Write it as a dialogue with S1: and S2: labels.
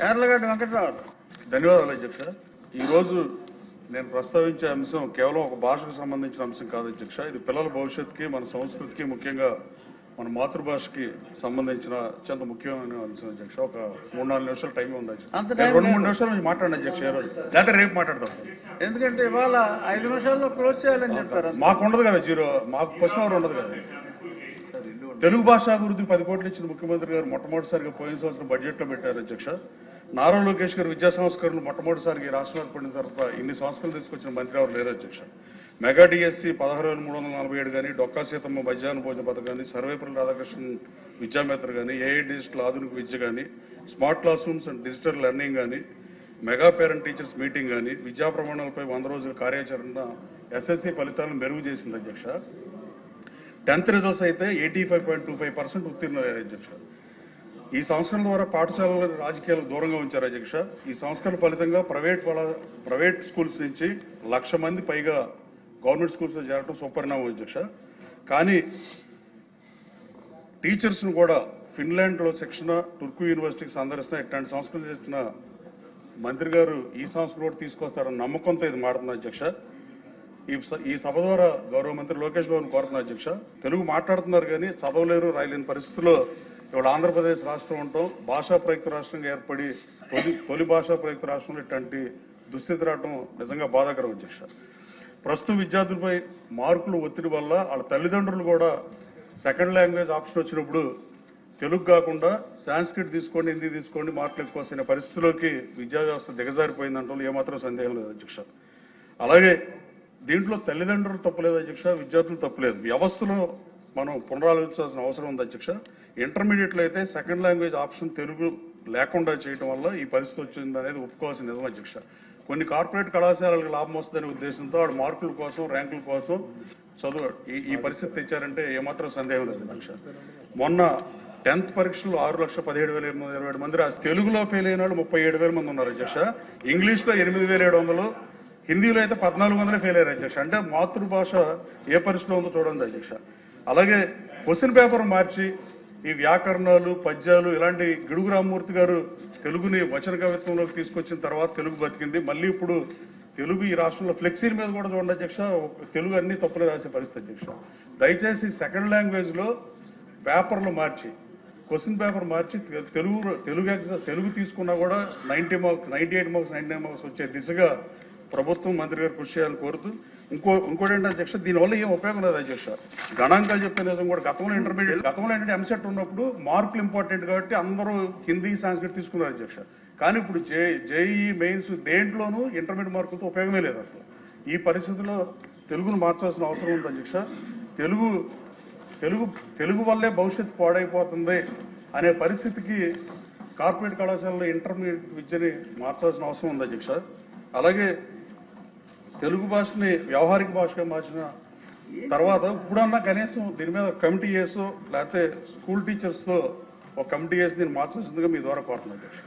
S1: యార్లగడ్డ వెంకటరావు.
S2: ధన్యవాదాలు అధ్యక్ష. ఈరోజు నేను ప్రస్తావించే అంశం కేవలం ఒక భాషకు సంబంధించిన అంశం కాదు అధ్యక్ష. ఇది పిల్లల భవిష్యత్తుకి, మన సంస్కృతికి, ముఖ్యంగా మన మాతృభాషకి సంబంధించిన అత్యంత ముఖ్యమైన అంశం అధ్యక్ష. ఒక 3-4 నిమిషాలు టైం ఉంది అధ్యక్ష. 2-3 నిమిషాలు నుంచి మాట్లాడండి అధ్యక్ష. ఏ రోజు లేదా రేపు మాట్లాడదాం.
S1: ఎందుకంటే ఇవాళ 5 నిమిషాల్లో క్లోజ్ చేయాలని చెప్పారు.
S2: మాకు ఉండదు కదా జీరో, మాకు క్వశ్చన్ అవర్ ఉండదు కదా. తెలుగు భాషాభివృద్ధికి 10 కోట్లు ఇచ్చిన ముఖ్యమంత్రి గారు మొట్టమొదటిసారిగా పోయిన సంవత్సరం బడ్జెట్లో పెట్టారు అధ్యక్ష. నారా లోకేష్ గారు విద్యా సంస్కరణలు మొట్టమొదటిసారిగా ఈ రాష్ట్రం ఏర్పడిన తర్వాత ఇన్ని సంస్కరణలు తీసుకొచ్చిన మంత్రి ఎవరు లేరు అధ్యక్ష. మెగా డిఎస్సి 16,347 కానీ, డొక్కా సీతమ్మ మధ్యాహ్న భోజన పథకం కానీ, సర్వేపల్లి రాధాకృష్ణన్ విద్యామేత్ర కానీ, ఏఐ డిజిటల్ ఆధునిక విద్య కానీ, smart class rooms and digital learning కానీ, మెగా పేరెంట్ టీచర్స్ మీటింగ్ కానీ, విద్యా ప్రమాణాలపై 100 రోజుల కార్యాచరణ ఎస్ఎస్సి ఫలితాలను మెరుగు చేసింది అధ్యక్ష. 10th రిజల్ట్స్ అయితే 85.25% ఉత్తీర్ణులయ్యారు అధ్యక్ష. ఈ సంస్కరణ ద్వారా పాఠశాలల రాజకీయాలకు దూరంగా ఉంచారు అధ్యక్ష. ఈ సంస్కరణ ఫలితంగా ప్రైవేట్ స్కూల్స్ నుంచి 1,00,000 మంది పైగా గవర్నమెంట్ స్కూల్స్లో చేరడం సుపరిణామం అధ్యక్ష. కానీ టీచర్స్ను కూడా ఫిన్లాండ్లో శిక్షణ, టుర్కు యూనివర్సిటీకి సందర్శన ఇట్లాంటి సంస్కరణ చేసిన మంత్రి గారు ఈ సంస్కరణ కూడా తీసుకొస్తారన్న నమ్మకంతో ఇది మారుతుంది అధ్యక్ష. ఈ సభ ద్వారా గౌరవ మంత్రి లోకేష్ బాబుని కోరుతున్నారు అధ్యక్ష. తెలుగు మాట్లాడుతున్నారు కానీ చదవలేరు, రాయలేని పరిస్థితుల్లో ఇవాళ ఆంధ్రప్రదేశ్ రాష్ట్రం ఉంటాం. భాషా ప్రయుక్త రాష్ట్రంగా ఏర్పడి తొలి భాషా ప్రయుక్త రాష్ట్రంలో ఇట్లాంటి దుస్థితి రావడం నిజంగా బాధాకరం అధ్యక్ష. ప్రస్తుతం విద్యార్థులపై మార్కులు ఒత్తిడి వల్ల వాళ్ళ తల్లిదండ్రులు కూడా సెకండ్ లాంగ్వేజ్ ఆప్షన్ వచ్చినప్పుడు తెలుగు కాకుండా సాంస్క్రిట్ తీసుకోండి, హిందీ తీసుకోండి, మార్కులు ఎక్కువ వస్తున్న పరిస్థితిలోకి విద్యా వ్యవస్థ దిగజారిపోయిందంటే ఏమాత్రం సందేహం లేదు అధ్యక్ష. అలాగే దీంట్లో తల్లిదండ్రులు తప్పులేదు అధ్యక్ష, విద్యార్థులు తప్పులేదు. వ్యవస్థలో మనం పునరాలోచించాల్సిన అవసరం ఉంది అధ్యక్ష. ఇంటర్మీడియట్లో అయితే సెకండ్ లాంగ్వేజ్ ఆప్షన్ తెలుగు లేకుండా చేయడం వల్ల ఈ పరిస్థితి వచ్చింది అనేది ఒప్పుకోవాల్సిన నిజం అధ్యక్ష. కొన్ని కార్పొరేట్ కళాశాలలకు లాభం వస్తుందనే ఉద్దేశంతో వాడు మార్కుల కోసం, ర్యాంకుల కోసం చదువు ఈ పరిస్థితి తెచ్చారంటే ఏమాత్రం సందేహం లేదు అధ్యక్ష. మొన్న 10th పరీక్షలు 6,17,827 మంది రాసి తెలుగులో ఫెయిల్ అయిన వాళ్ళు 37,000 మంది ఉన్నారు అధ్యక్ష. ఇంగ్లీష్లో 8,700, హిందీలో అయితే 1,400 ఫెయిల్ అయ్యారు అధ్యక్ష. అంటే మాతృభాష ఏ పరిస్థితిలో ఉందో చూడండి అధ్యక్ష. అలాగే క్వశ్చన్ పేపర్ మార్చి ఈ వ్యాకరణాలు, పద్యాలు ఇలాంటి గిడుగు రామ్మూర్తి గారు తెలుగుని వచన కవిత్వంలోకి తీసుకొచ్చిన తర్వాత తెలుగు బతికింది. మళ్ళీ ఇప్పుడు తెలుగు ఈ రాష్ట్రంలో ఫ్లెక్సీల మీద కూడా చూడండి అధ్యక్ష, తెలుగు అన్ని తప్పులు రాసే పరిస్థితి అధ్యక్ష. దయచేసి సెకండ్ లాంగ్వేజ్లో పేపర్లు మార్చి, క్వశ్చన్ పేపర్ మార్చి తెలుగు తీసుకున్నా కూడా 90 మార్క్స్, 98 మార్క్స్, 99 మార్క్స్ వచ్చే దిశగా ప్రభుత్వం, మంత్రి గారు కృషి చేయాలని కోరుతూ ఇంకోటి ఏంటంటే అధ్యక్ష, దీనివల్ల ఏం ఉపయోగం లేదు అధ్యక్ష. గణాంకాలు చెప్పే నిజం కూడా గతంలో ఏంటంటే ఎంసెట్ ఉన్నప్పుడు మార్కులు ఇంపార్టెంట్ కాబట్టి అందరూ హిందీ, సంస్కృతి తీసుకున్నారు అధ్యక్ష. కానీ ఇప్పుడు జేఈ మెయిన్స్ దేంట్లోనూ ఇంటర్మీడియట్ మార్కులతో ఉపయోగమే లేదు అసలు. ఈ పరిస్థితుల్లో తెలుగును మార్చాల్సిన అవసరం ఉంది అధ్యక్ష. తెలుగు వల్లే భవిష్యత్తు పాడైపోతుంది అనే పరిస్థితికి కార్పొరేట్ కళాశాలలో ఇంటర్మీడియట్ విద్యని మార్చాల్సిన అవసరం ఉంది అధ్యక్ష. అలాగే తెలుగు భాషని వ్యవహారిక భాషగా మార్చిన తర్వాత ఇప్పుడన్నా కనీసం దీని మీద కమిటీ చేసో లేకపోతే స్కూల్ టీచర్స్తో ఒక కమిటీ చేసి దీన్ని మార్చాల్సిందిగా మీ ద్వారా కోరుతున్నాను అధ్యక్ష.